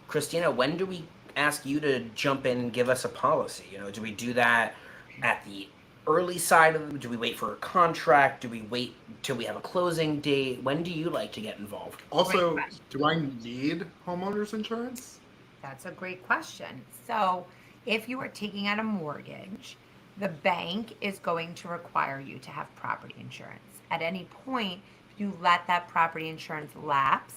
Christina, when do we ask you to jump in and give us a policy? You know, do we do that at the early side of it? Do we wait for a contract? Do we wait till we have a closing date? When do you like to get involved? Also, do I need homeowners insurance? That's a great question. So if you are taking out a mortgage, the bank is going to require you to have property insurance. At any point, if you let that property insurance lapse,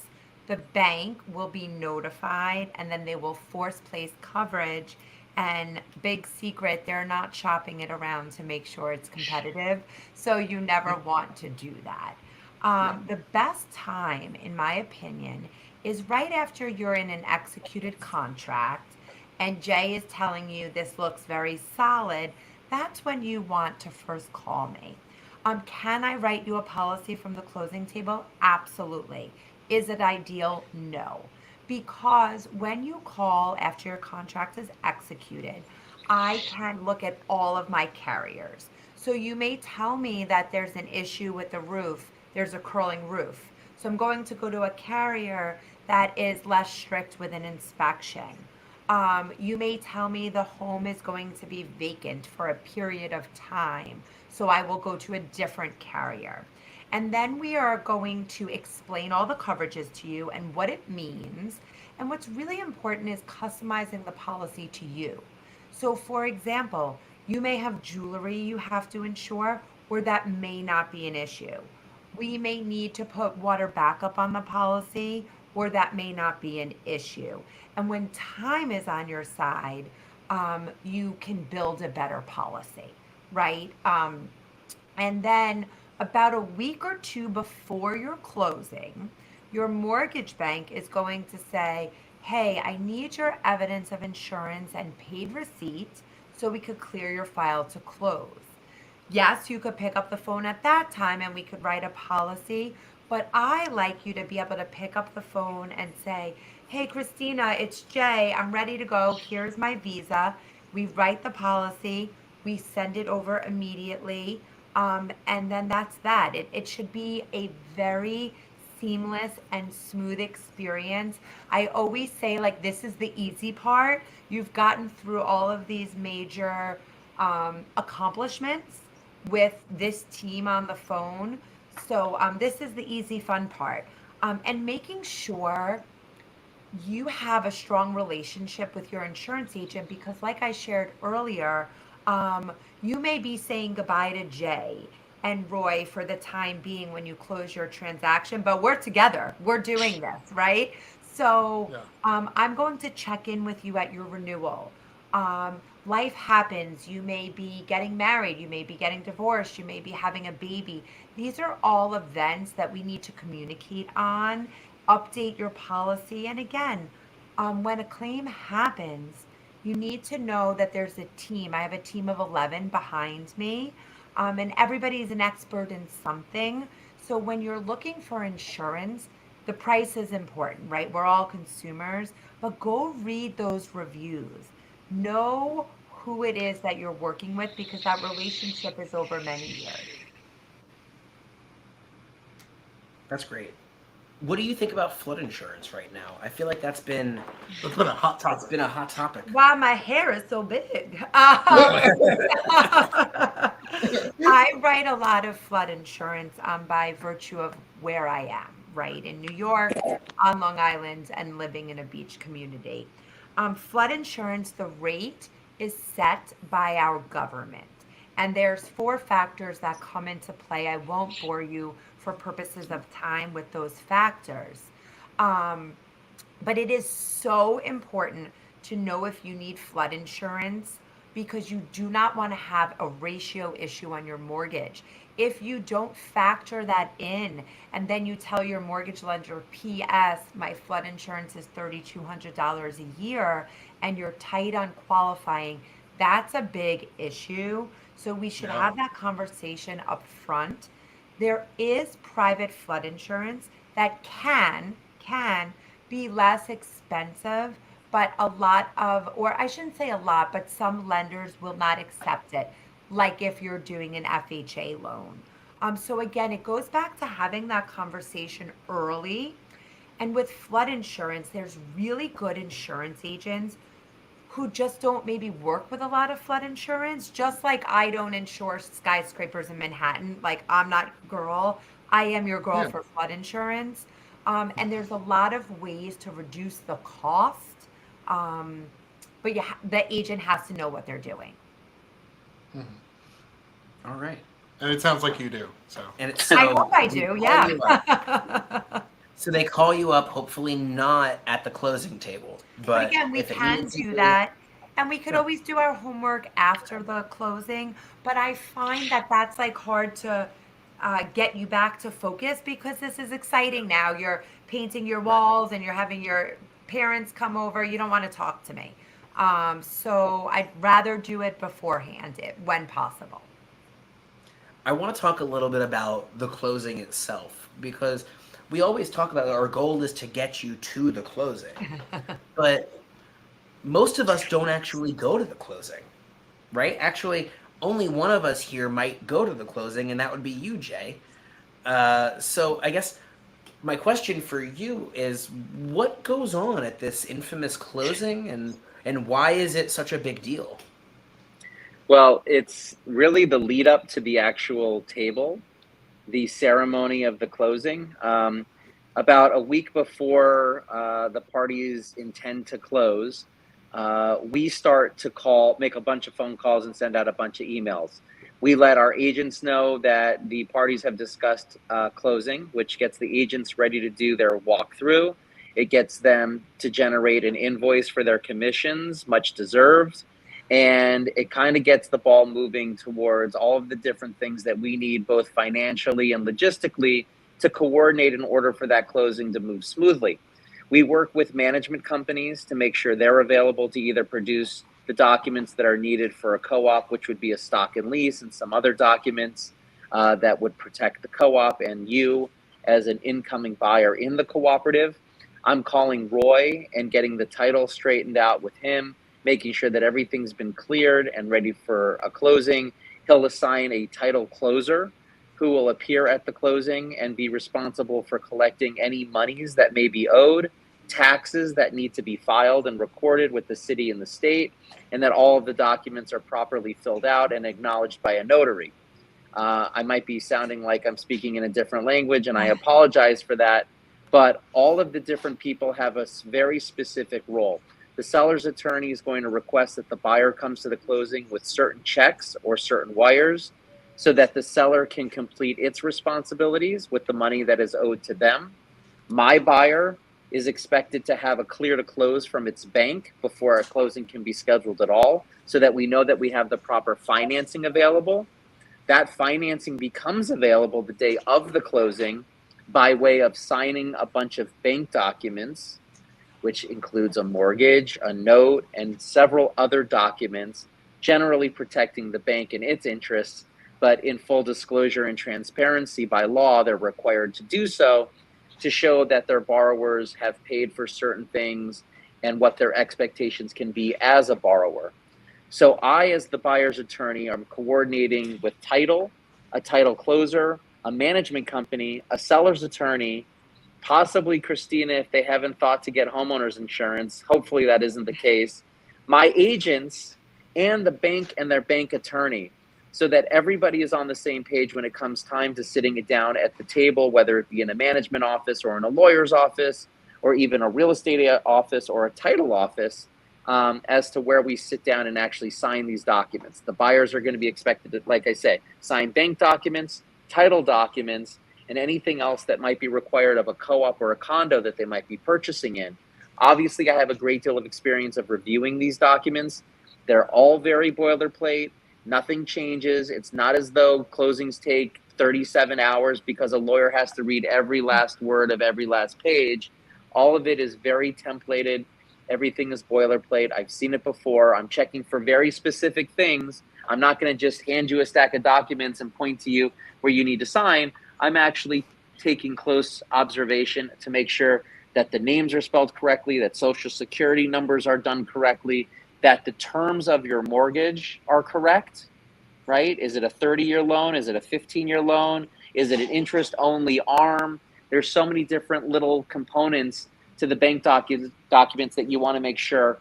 the bank will be notified and then they will force place coverage. And big secret, they're not shopping it around to make sure it's competitive. So you never want to do that. The best time, in my opinion, is right after you're in an executed contract and Jay is telling you this looks very solid. That's when you want to first call me. Can I write you a policy from the closing table? Absolutely. Is it ideal? No. Because when you call after your contract is executed, I can look at all of my carriers. So you may tell me that there's an issue with the roof, there's a curling roof. So I'm going to go to a carrier that is less strict with an inspection. You may tell me the home is going to be vacant for a period of time, so I will go to a different carrier. And then we are going to explain all the coverages to you and what it means. And what's really important is customizing the policy to you. So for example, you may have jewelry you have to insure where that may not be an issue. We may need to put water backup on the policy or that may not be an issue. And when time is on your side, you can build a better policy, right? And then about a week or two before your closing, your mortgage bank is going to say, hey, I need your evidence of insurance and paid receipt so we could clear your file to close. Yes, you could pick up the phone at that time and we could write a policy, but I like you to be able to pick up the phone and say, hey, Christina, it's Jay. I'm ready to go. Here's my visa. We write the policy. We send it over immediately. And then that's that. It should be a very seamless and smooth experience. I always say, like, this is the easy part. You've gotten through all of these major accomplishments with this team on the phone. So this is the easy, fun part. And making sure you have a strong relationship with your insurance agent because, like I shared earlier, you may be saying goodbye to Jay and Roy for the time being when you close your transaction, but we're together. We're doing this, right? So I'm going to check in with you at your renewal. Life happens. You may be getting married. You may be getting divorced. You may be having a baby. These are all events that we need to communicate on, update your policy. And again, when a claim happens, you need to know that there's a team. I have a team of 11 behind me, and everybody's an expert in something. So when you're looking for insurance, the price is important, right? We're all consumers, but go read those reviews. Know who it is that you're working with because that relationship is over many years. That's great. What do you think about flood insurance right now? I feel like that's been a hot topic. It's been a hot topic. Wow, my hair is so big. I write a lot of flood insurance by virtue of where I am, right? In New York, on Long Island, and living in a beach community. Flood insurance, the rate is set by our government. And there's 4 factors that come into play. I won't bore you for purposes of time with those factors. But it is so important to know if you need flood insurance, because you do not want to have a ratio issue on your mortgage. If you don't factor that in and then you tell your mortgage lender, PS, my flood insurance is $3,200 a year, and you're tight on qualifying, that's a big issue. So we should Yeah. have that conversation up front. There is private flood insurance that can be less expensive, but a lot of, or I shouldn't say a lot, but some lenders will not accept it, like if you're doing an FHA loan. So again, it goes back to having that conversation early. And with flood insurance, there's really good insurance agents who just don't maybe work with a lot of flood insurance, just like I don't insure skyscrapers in Manhattan. Like, I'm not girl, I am your girl Yeah. for flood insurance. And there's a lot of ways to reduce the cost. Um, but the agent has to know what they're doing. All right. And it sounds like you do. So And it's I so hope I they do, call yeah. you up. So they call you up, hopefully not at the closing table, But but again, we if it can needs to do be, that. And we could sure. always do our homework after the closing. But I find that that's like hard to get you back to focus, because this is exciting now. You're painting your right. walls and you're having your parents come over. You don't want to talk to me. So I'd rather do it beforehand when possible. I want to talk a little bit about the closing itself, because we always talk about our goal is to get you to the closing, but most of us don't actually go to the closing, right? Actually, only one of us here might go to the closing, and that would be you, Jay. So I guess my question for you is, what goes on at this infamous closing, and why is it such a big deal? Well, it's really the lead up to the actual table, the ceremony of the closing. About a week before the parties intend to close, we start to make a bunch of phone calls and send out a bunch of emails. We let our agents know that the parties have discussed closing, which gets the agents ready to do their walkthrough. It gets them to generate an invoice for their commissions, much deserved. And it kind of gets the ball moving towards all of the different things that we need, both financially and logistically, to coordinate in order for that closing to move smoothly. We work with management companies to make sure they're available to either produce the documents that are needed for a co-op, which would be a stock and lease, and some other documents that would protect the co-op and you as an incoming buyer in the cooperative. I'm calling Roy and getting the title straightened out with him, making sure that everything's been cleared and ready for a closing. He'll assign a title closer who will appear at the closing and be responsible for collecting any monies that may be owed, taxes that need to be filed and recorded with the city and the state, and that all of the documents are properly filled out and acknowledged by a notary. I might be sounding like I'm speaking in a different language, and I apologize for that, but all of the different people have a very specific role. The seller's attorney is going to request that the buyer comes to the closing with certain checks or certain wires so that the seller can complete its responsibilities with the money that is owed to them. My buyer is expected to have a clear to close from its bank before a closing can be scheduled at all, so that we know that we have the proper financing available. That financing becomes available the day of the closing by way of signing a bunch of bank documents, which includes a mortgage, a note, and several other documents, generally protecting the bank and its interests. But in full disclosure and transparency, by law, they're required to do so to show that their borrowers have paid for certain things and what their expectations can be as a borrower. So I, as the buyer's attorney, am coordinating with title, a title closer, a management company, a seller's attorney, possibly Christina if they haven't thought to get homeowners insurance. Hopefully that isn't the case. My agents and the bank and their bank attorney, so that everybody is on the same page when it comes time to sitting it down at the table, whether it be in a management office or in a lawyer's office or even a real estate office or a title office, as to where we sit down and actually sign these documents. The buyers are going to be expected to, like I say, sign bank documents, title documents, and anything else that might be required of a co-op or a condo that they might be purchasing in. Obviously, I have a great deal of experience of reviewing these documents. They're all very boilerplate. Nothing changes. It's not as though closings take 37 hours because a lawyer has to read every last word of every last page. All of it is very templated. Everything is boilerplate. I've seen it before. I'm checking for very specific things. I'm not going to just hand you a stack of documents and point to you where you need to sign. I'm actually taking close observation to make sure that the names are spelled correctly, that social security numbers are done correctly, that the terms of your mortgage are correct, right? Is it a 30-year loan? Is it a 15-year loan? Is it an interest-only ARM? There's so many different little components to the bank documents that you want to make sure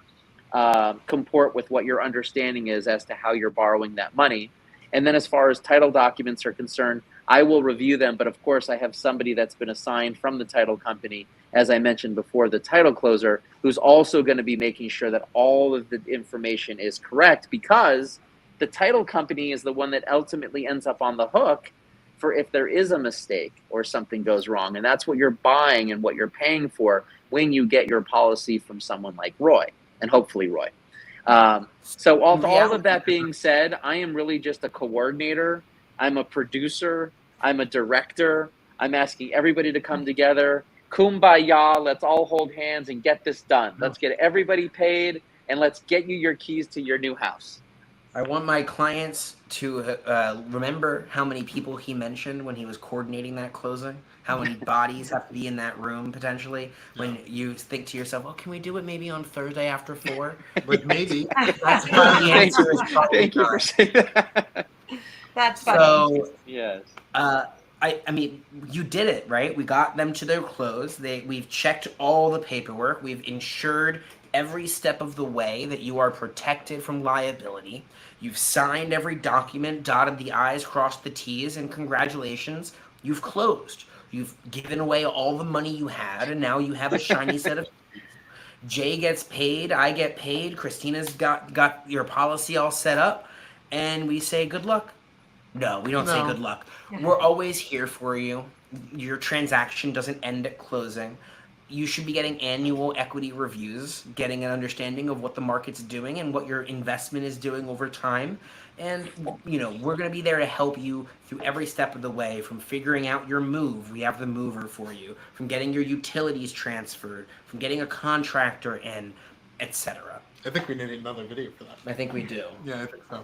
comport with what your understanding is as to how you're borrowing that money. And then as far as title documents are concerned, I will review them, but of course I have somebody that's been assigned from the title company, as I mentioned before, the title closer, who's also going to be making sure that all of the information is correct, because the title company is the one that ultimately ends up on the hook for if there is a mistake or something goes wrong. And that's what you're buying and what you're paying for when you get your policy from someone like Roy, and hopefully Roy. So all of that being said, I am really just a coordinator. I'm a producer. I'm a director. I'm asking everybody to come together. Kumbaya, let's all hold hands and get this done. Let's get everybody paid, and let's get you your keys to your new house. I want my clients to remember how many people he mentioned when he was coordinating that closing, how many bodies have to be in that room potentially. When you think to yourself, oh, can we do it maybe on Thursday after 4? But maybe. That's why the answer is probably Thank you for saying that. That's funny. So, Yes. I mean, you did it, right? We got them to their close. We've checked all the paperwork. We've ensured every step of the way that you are protected from liability. You've signed every document, dotted the I's, crossed the T's, and congratulations, you've closed. You've given away all the money you had, and now you have a shiny set of keys. Jay gets paid, I get paid, Christina's got your policy all set up, and we say good luck. No, we don't say good luck. We're always here for you. Your transaction doesn't end at closing. You should be getting annual equity reviews, getting an understanding of what the market's doing and what your investment is doing over time. And, you know, we're going to be there to help you through every step of the way, from figuring out your move. We have the mover for you. From getting your utilities transferred, from getting a contractor in, etc. I think we need another video for that. I think we do. Yeah, I think so.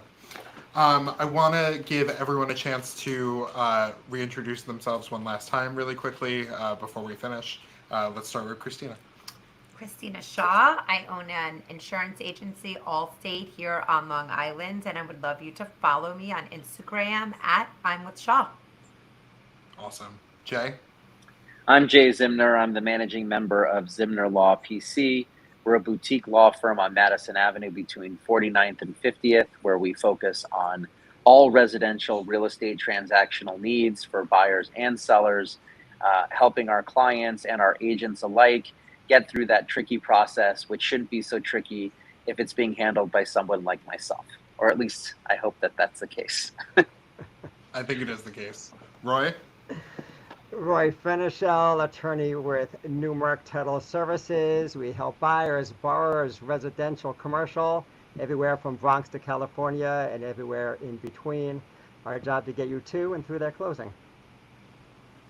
I want to give everyone a chance to reintroduce themselves one last time really quickly before we finish. Let's start with Christina. Christina Shaw. I own an insurance agency, Allstate, here on Long Island, and I would love you to follow me on Instagram at I'm with Shaw. Awesome. Jay? I'm Jay Zimner. I'm the managing member of Zimner Law PC. We're a boutique law firm on Madison Avenue between 49th and 50th, where we focus on all residential real estate transactional needs for buyers and sellers, helping our clients and our agents alike get through that tricky process, which shouldn't be so tricky if it's being handled by someone like myself. Or at least I hope that that's the case. I think it is the case. Roy? Roy Fenichel, attorney with Newmark Title Services. We help buyers, borrowers, residential, commercial, everywhere from Bronx to California and everywhere in between. Our job to get you to and through that closing.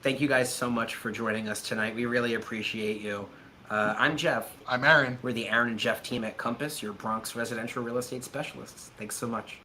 Thank you guys so much for joining us tonight. We really appreciate you. I'm Geoff. I'm Aaron. We're the Aaron and Geoff team at Compass, your Bronx residential real estate specialists. Thanks so much.